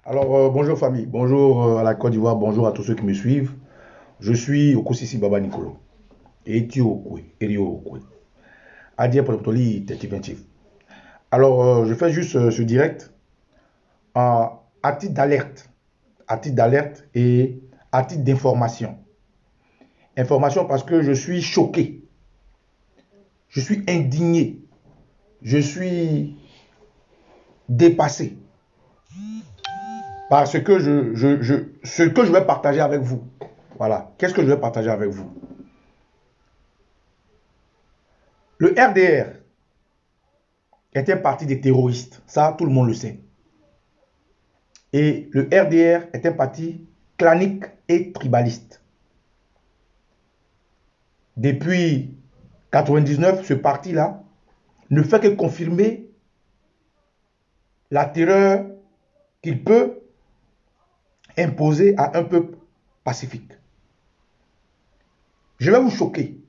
Bonjour famille, bonjour à la Côte d'Ivoire, bonjour à tous ceux qui me suivent. Je suis Okosisi Baba Nicolo. Eti Okwe, Erio Okwe. Adia Protoli Tetiventif. Je fais juste ce direct à titre d'alerte. À titre d'alerte et à titre d'information. Information parce que je suis choqué. Je suis indigné. Je suis dépassé par ce que je vais partager avec vous. Voilà. Qu'est-ce que je vais partager avec vous? Le RDR est un parti des terroristes. Ça, tout le monde le sait. Et le RDR est un parti clanique et tribaliste. Depuis 1999, ce parti-là ne fait que confirmer la terreur qu'il peut imposer à un peuple pacifique. Je vais vous choquer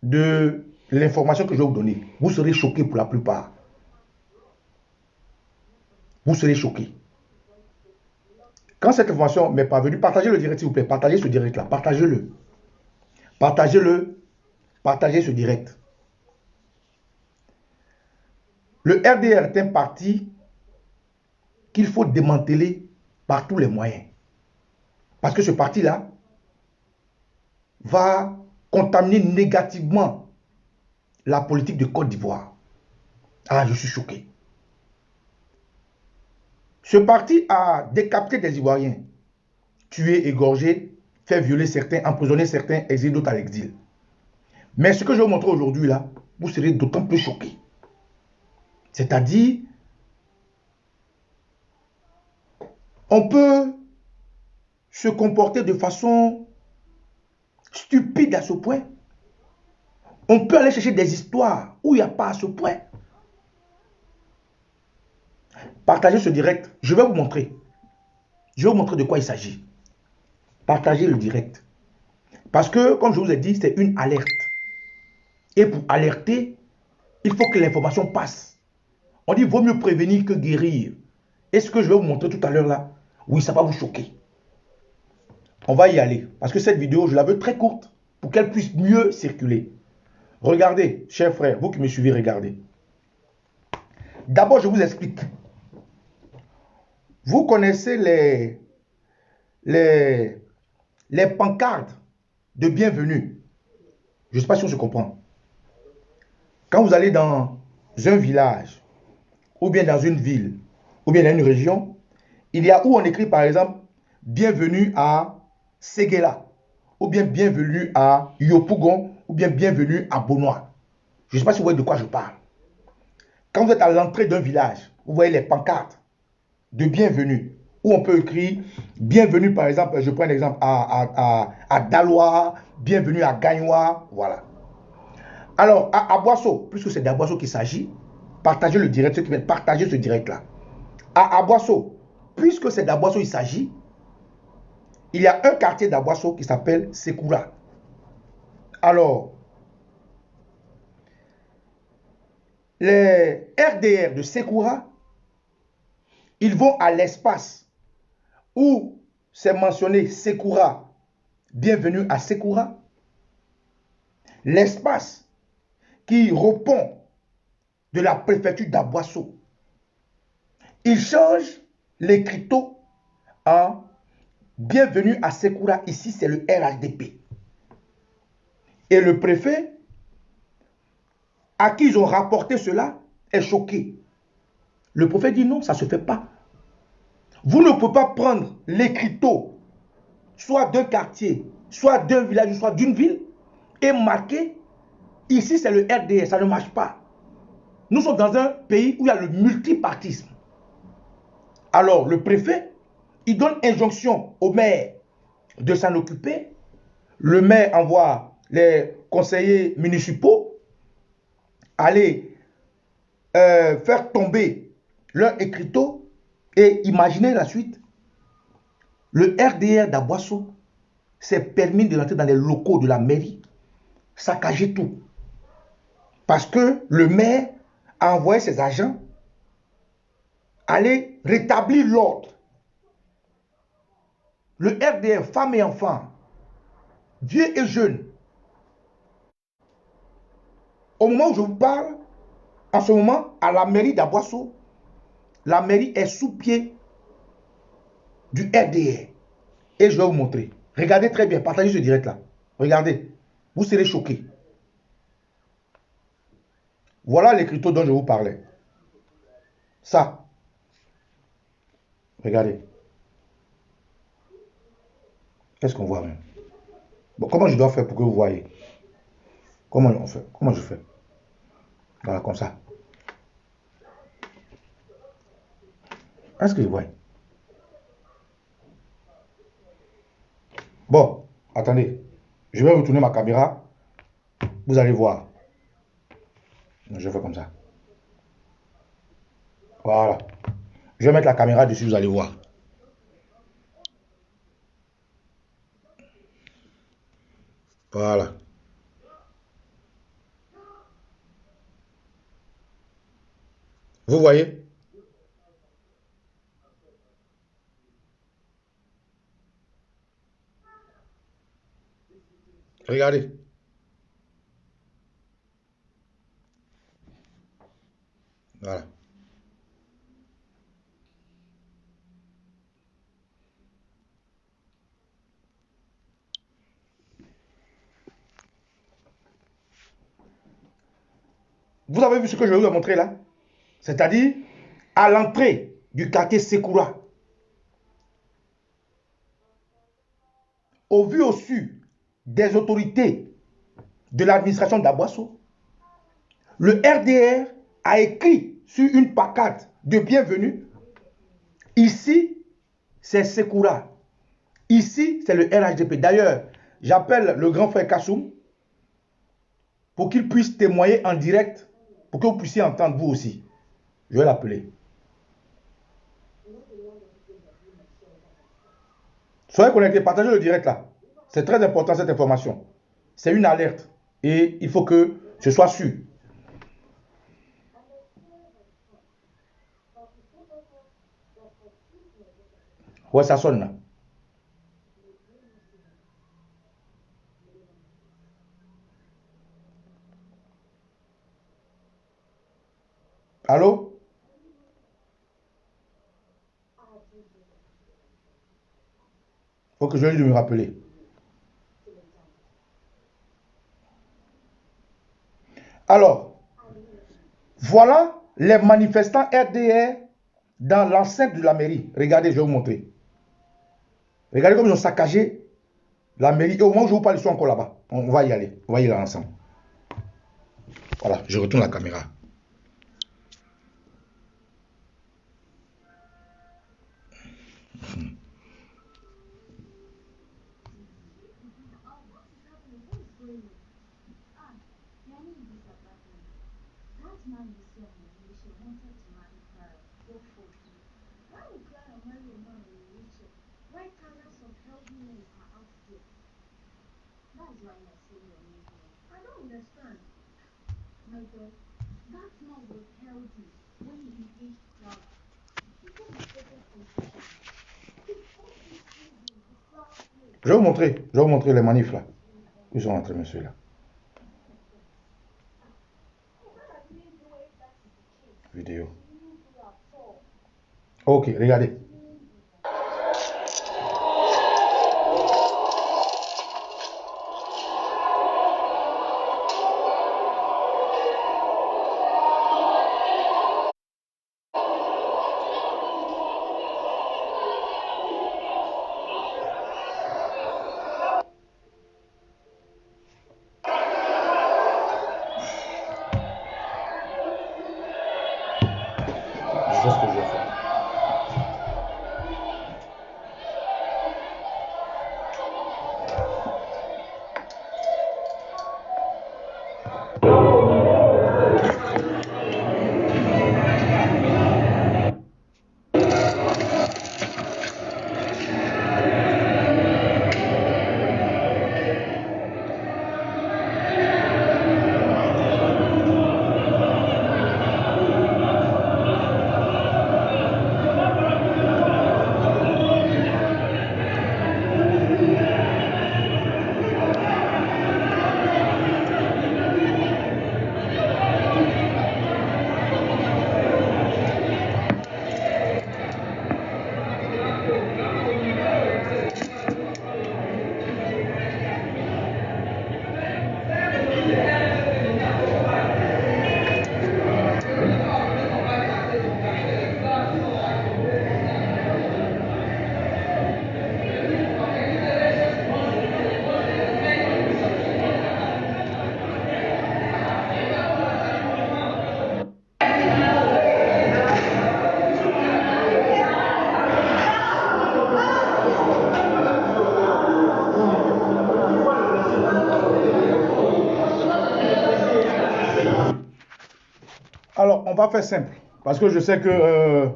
de l'information que je vais vous donner. Vous serez choqués pour la plupart. Vous serez choqués. Quand cette information m'est parvenue, partagez le direct s'il vous plaît. Partagez ce direct-là. Partagez-le. Partagez-le. Partagez ce direct. Le RDR est un parti qu'il faut démanteler par tous les moyens. Parce que ce parti-là va contaminer négativement la politique de Côte d'Ivoire. Ah, je suis choqué. Ce parti a décapité des Ivoiriens, tué, égorgé, fait violer certains, emprisonner certains, exilé d'autres à l'exil. Mais ce que je vais vous montrer aujourd'hui, là, vous serez d'autant plus choqués. C'est-à-dire, on peut se comporter de façon stupide à ce point. On peut aller chercher des histoires où il n'y a pas à ce point. Partagez ce direct. Je vais vous montrer. Je vais vous montrer de quoi il s'agit. Partagez le direct. Parce que, comme je vous ai dit, c'est une alerte. Et pour alerter, il faut que l'information passe. On dit, vaut mieux prévenir que guérir. Et ce que je vais vous montrer tout à l'heure là, oui, ça va vous choquer. On va y aller. Parce que cette vidéo, je la veux très courte pour qu'elle puisse mieux circuler. Regardez, chers frères, vous qui me suivez, regardez. D'abord, je vous explique. Vous connaissez les pancartes de bienvenue. Je ne sais pas si on se comprend. Quand vous allez dans un village, ou bien dans une ville, ou bien dans une région, il y a où on écrit par exemple bienvenue à Séguéla, ou bien bienvenue à Yopougon, ou bien bienvenue à Bonois. Je ne sais pas si vous voyez de quoi je parle. Quand vous êtes à l'entrée d'un village, vous voyez les pancartes de bienvenue, où on peut écrire bienvenue par exemple, je prends un exemple à Daloa, bienvenue à Gagnoa, voilà. Alors, à Boisseau, puisque c'est d'Aboisseau qu'il s'agit, partagez le direct, ceux qui veulent partager ce direct-là. À Boisseau, puisque c'est d'Aboisseau il s'agit, il y a un quartier d'Aboisseau qui s'appelle Sekoura. Alors, les RDR de Sekoura, ils vont à l'espace où c'est mentionné Sekoura, bienvenue à Sekoura. L'espace qui répond de la préfecture d'Aboisseau. Ils changent l'écriteau en bienvenue à Sekoura. Ici, c'est le RHDP. Et le préfet, à qui ils ont rapporté cela, est choqué. Le prophète dit non, ça ne se fait pas. Vous ne pouvez pas prendre l'écriteau, soit d'un quartier, soit d'un village, soit d'une ville, et marquer, ici c'est le RDR, ça ne marche pas. Nous sommes dans un pays où il y a le multipartisme. Alors le préfet, il donne injonction au maire de s'en occuper. Le maire envoie les conseillers municipaux aller faire tomber leur écriteau et imaginez la suite. Le RDR d'Aboisseau s'est permis de rentrer dans les locaux de la mairie, saccager tout. Parce que le maire a envoyé ses agents aller rétablir l'ordre. Le RDR, femmes et enfants, vieux et jeunes. Au moment où je vous parle, en ce moment, à la mairie d'Aboisseau, la mairie est sous pied du RDR. Et je vais vous montrer. Regardez très bien, partagez ce direct-là. Regardez, vous serez choqués. Voilà l'écriture dont je vous parlais. Ça. Regardez. Qu'est-ce qu'on voit même? Bon, comment je dois faire pour que vous voyez? Comment on fait? Comment je fais? Voilà, comme ça. Est-ce que je vois? Bon, attendez. Je vais retourner ma caméra. Vous allez voir. Je fais comme ça. Voilà. Je vais mettre la caméra dessus, vous allez voir. Voilà. Vous voyez? Regardez. Voilà. Vous avez vu ce que je vais vous montrer là? C'est-à-dire, à l'entrée du quartier Sekura, au vu au su des autorités de l'administration d'Aboisseau, le RDR a écrit sur une pancarte de bienvenue, ici, c'est Sekura. Ici, c'est le RHDP. D'ailleurs, j'appelle le grand frère Kassoum pour qu'il puisse témoigner en direct, pour que vous puissiez entendre vous aussi. Je vais l'appeler. Soyez connectés, partagez le direct là. C'est très important cette information. C'est une alerte et il faut que ce soit sûr. Ouais, ça sonne là. Allô? Il faut que je lui dise de me rappeler. Alors, voilà les manifestants RDR dans l'enceinte de la mairie. Regardez, je vais vous montrer. Regardez comme ils ont saccagé la mairie. Et au moment où je vous parle, ils sont encore là-bas. On va y aller. On va y aller ensemble. Voilà, je retourne la caméra. Je vais vous montrer les manifs là. Ils sont en train de là. Vidéo. Ok, regardez. Je sais ce que je vais faire. va faire simple. Parce que je sais que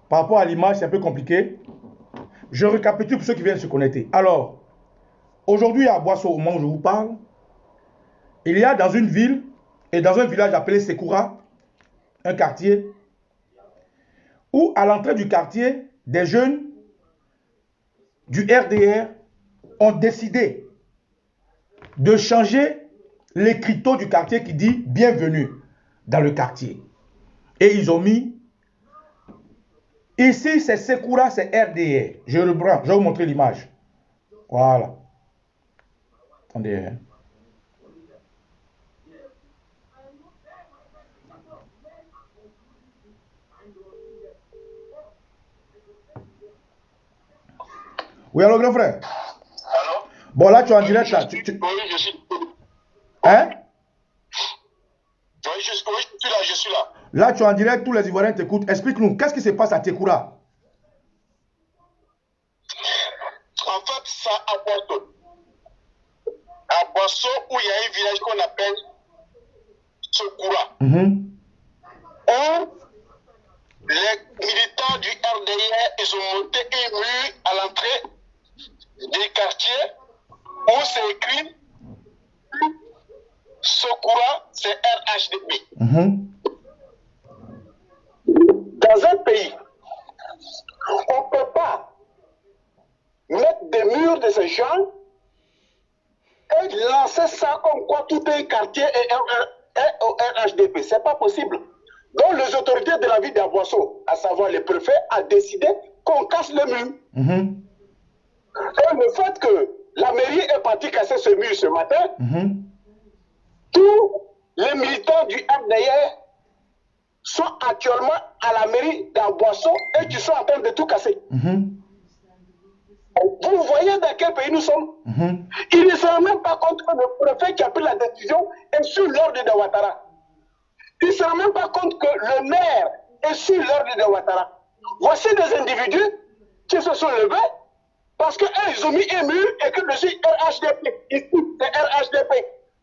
par rapport à l'image, c'est un peu compliqué. Je récapitule pour ceux qui viennent se connecter. Alors, aujourd'hui à Boisseau, au moment où je vous parle, il y a dans une ville et dans un village appelé Sekura, un quartier, où à l'entrée du quartier, des jeunes du RDR ont décidé de changer l'écriteau du quartier qui dit bienvenue dans le quartier. Et ils ont mis, ici c'est Sekura, c'est RDR. Je reprends, je vais vous montrer l'image. Voilà. Attendez. Oui, alors grand frère. Allô? Bon, là tu es en direct là. Oui, je suis. Hein? Oui, je suis là, je suis là. Là tu es en direct, tous les Ivoiriens t'écoutent. Explique-nous, qu'est-ce qui se passe à Tekura? En fait, ça à Boisseau. À Boisseau, où il y a un village qu'on appelle Sekura. Où les militants du RDR, ils ont monté un mur à l'entrée du quartier où c'est écrit Sekura, c'est RHDP. Dans un pays, on ne peut pas mettre des murs de ce genre et lancer ça comme quoi tout un quartier est au RHDP. Ce n'est pas possible. Donc les autorités de la ville d'Aboisseau, à savoir les préfets, ont décidé qu'on casse le mur. Et le fait que la mairie est partie casser ce mur ce matin, tous les militants du RDR sont actuellement à la mairie d'Aboisseau et qui sont en train de tout casser. Vous voyez dans quel pays nous sommes? Ils ne se rendent même pas compte que le préfet qui a pris la décision est sur l'ordre de Ouattara. Ils ne se rendent même pas compte que le maire est sur l'ordre de Ouattara. Voici des individus qui se sont levés parce qu'eux, ils ont mis un mur et que dessus RHDP. Ici, c'est RHDP.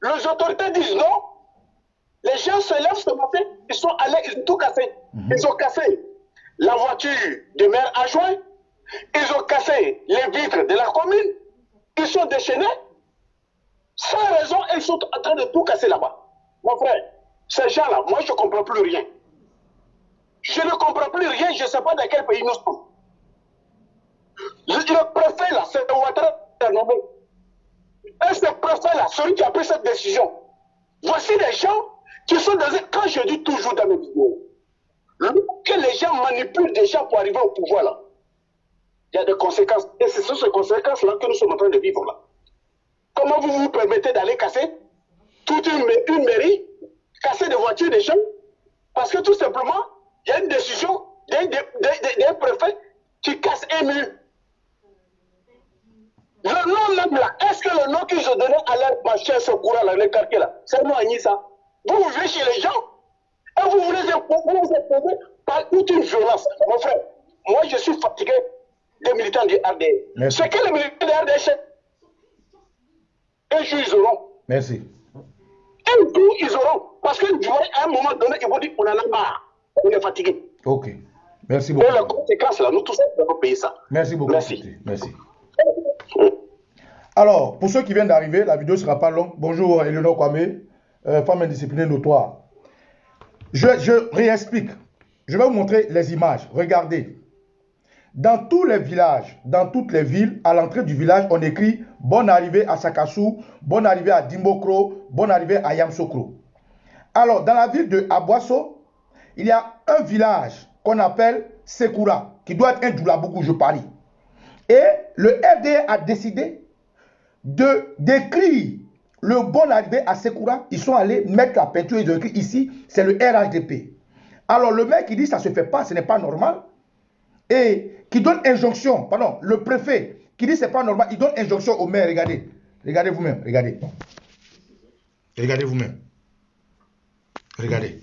Les autorités disent non. Les gens se lèvent ce matin, ils sont allés, ils ont tout cassé. Ils ont cassé la voiture du maire adjoint. Ils ont cassé les vitres de la commune. Ils sont déchaînés. Sans raison, ils sont en train de tout casser là-bas. Mon frère, ces gens-là, moi, je ne comprends plus rien. Je ne comprends plus rien. Je ne sais pas dans quel pays nous sommes. Le préfet, là, c'est Ouattara nommé. Et ce préfet-là, celui qui a pris cette décision, voici des gens qui sont dans... Quand je dis toujours dans mes vidéos, que les gens manipulent des gens pour arriver au pouvoir, là, il y a des conséquences. Et ce sont ces conséquences-là que nous sommes en train de vivre là. Comment vous vous permettez d'aller casser toute une mairie, casser des voitures des gens? Parce que tout simplement, il y a une décision d'un préfet qui casse un mur. Le nom même là, est-ce que le nom qu'ils ont donné à leur machin, ce courant là, le quartier là, c'est le nom Agnissa? Vous vivez chez les gens et vous vous imposez par toute une violence. Mon frère, moi je suis fatigué des militants du RDR. Ce que les militants du RDR, c'est un jour ils auront. Merci. Un jour ils auront. Parce qu'à un moment donné, ils vont dire on en a marre. On est fatigué. Ok. Merci beaucoup. Et la conséquence là, nous tous on devons payer ça. Merci beaucoup. Merci. Merci. Alors, pour ceux qui viennent d'arriver, la vidéo ne sera pas longue. Bonjour Eleonore Kwame, femme indisciplinée notoire. Je réexplique. Je vais vous montrer les images. Regardez. Dans tous les villages, dans toutes les villes, à l'entrée du village, on écrit « Bonne arrivée à Sakassou, bonne arrivée à Dimbokro, bonne arrivée à Yamsokro ». Alors, dans la ville de Aboisseau, il y a un village qu'on appelle Sekura, qui doit être un Djoulabougou, je parie. Et le RDR a décidé d'écrire le bon arrivé à Sekura. Ils sont allés mettre la peinture, ils ont écrit ici, c'est le RHDP. Alors, le mec qui dit ça ne se fait pas, ce n'est pas normal. Et qui donne injonction, pardon, le préfet qui dit c'est pas normal, il donne injonction au maire, regardez. Regardez vous-même, regardez. Regardez vous-même. Regardez.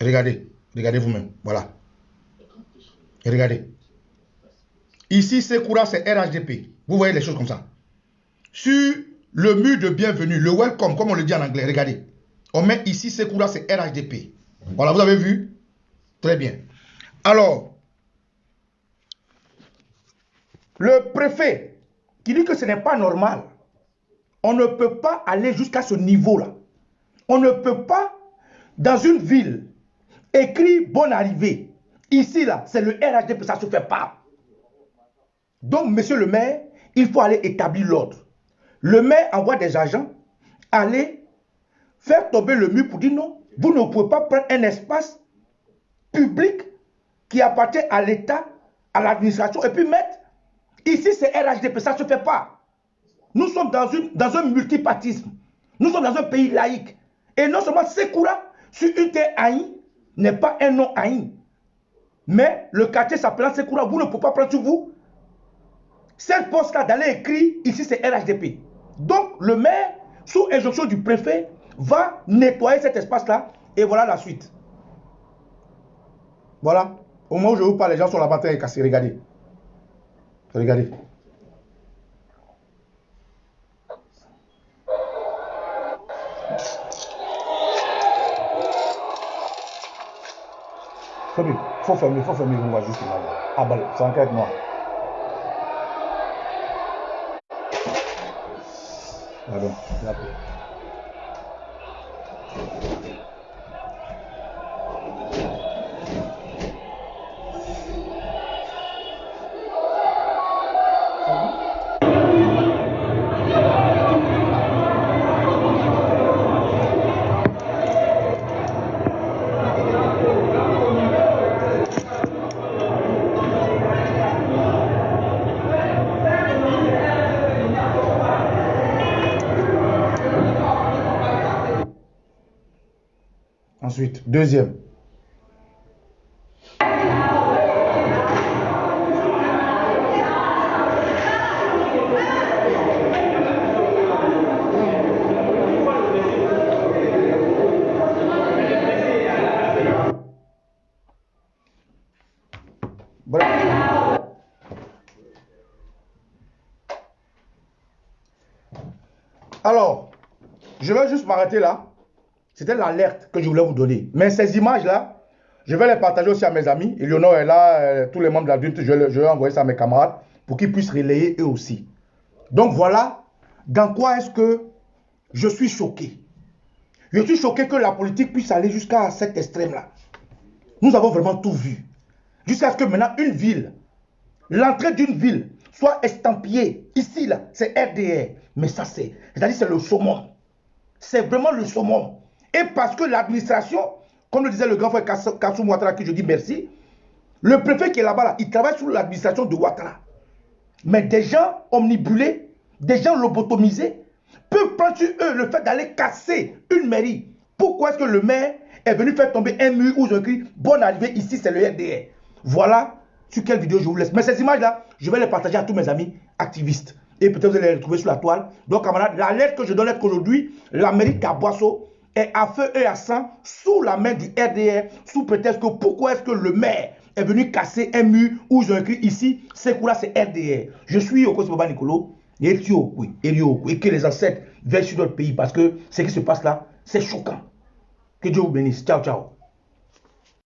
Regardez, regardez vous-même, voilà. Regardez. Ici, Sekura, c'est RHDP. Vous voyez les choses comme ça. Sur le mur de bienvenue, le welcome, comme on le dit en anglais, regardez. On met ici Sekoura, c'est RHDP. Voilà, vous avez vu? Très bien. Alors, le préfet qui dit que ce n'est pas normal, on ne peut pas aller jusqu'à ce niveau-là. On ne peut pas, dans une ville, écrire bonne arrivée. Ici, là, c'est le RHDP, ça ne se fait pas. Donc, monsieur le maire, il faut aller établir l'ordre. Le maire envoie des agents aller faire tomber le mur pour dire non, vous ne pouvez pas prendre un espace public qui appartient à l'État, à l'administration, et puis mettre, ici c'est RHDP, ça ne se fait pas. Nous sommes dans un multipartisme. Nous sommes dans un pays laïque. Et non seulement Sekoura, sur une terre haïe, n'est pas un nom haï. Mais le quartier s'appelle Sekoura, vous ne pouvez pas prendre sur vous cette poste-là d'aller écrire, ici c'est RHDP. Donc le maire, sous injonction du préfet, va nettoyer cet espace-là, et voilà la suite. Voilà. Au moment où je vous parle, les gens sont là-bas et cassés. Regardez. Regardez. Faut fermer, on va juste là. Ah bah, c'est encore avec moi. Pardon, là. Ensuite, deuxième. Alors, je vais juste m'arrêter là. C'était l'alerte que je voulais vous donner. Mais ces images-là, je vais les partager aussi à mes amis. Eleonore est là, tous les membres d'adultes, je vais envoyer ça à mes camarades pour qu'ils puissent relayer eux aussi. Donc voilà, dans quoi est-ce que je suis choqué. Je suis choqué que la politique puisse aller jusqu'à cet extrême-là. Nous avons vraiment tout vu. Jusqu'à ce que maintenant une ville, l'entrée d'une ville soit estampillée. Ici, là, c'est RDR. Mais ça, c'est-à-dire c'est le summum. C'est vraiment le summum. Et parce que l'administration, comme le disait le grand frère Kassoum Ouattara, qui je dis merci, le préfet qui est là-bas, là, il travaille sous l'administration de Ouattara. Mais des gens omnibulés, des gens lobotomisés, peuvent prendre sur eux le fait d'aller casser une mairie. Pourquoi est-ce que le maire est venu faire tomber un mur où j'ai écrit « Bonne arrivée, ici c'est le RDR ». Voilà sur quelle vidéo je vous laisse. Mais ces images-là, je vais les partager à tous mes amis activistes. Et peut-être vous allez les retrouver sur la toile. Donc, camarades, la lettre que je donne qu'aujourd'hui, la mairie d'Aboisseau est à feu et à sang sous la main du RDR, sous prétexte que pourquoi est-ce que le maire est venu casser un mur où ils ont écrit ici, Sekoura, c'est RDR. Je suis au Baba Nicolo, et que les ancêtres veillent sur notre pays parce que ce qui se passe là, c'est choquant. Que Dieu vous bénisse. Ciao, ciao.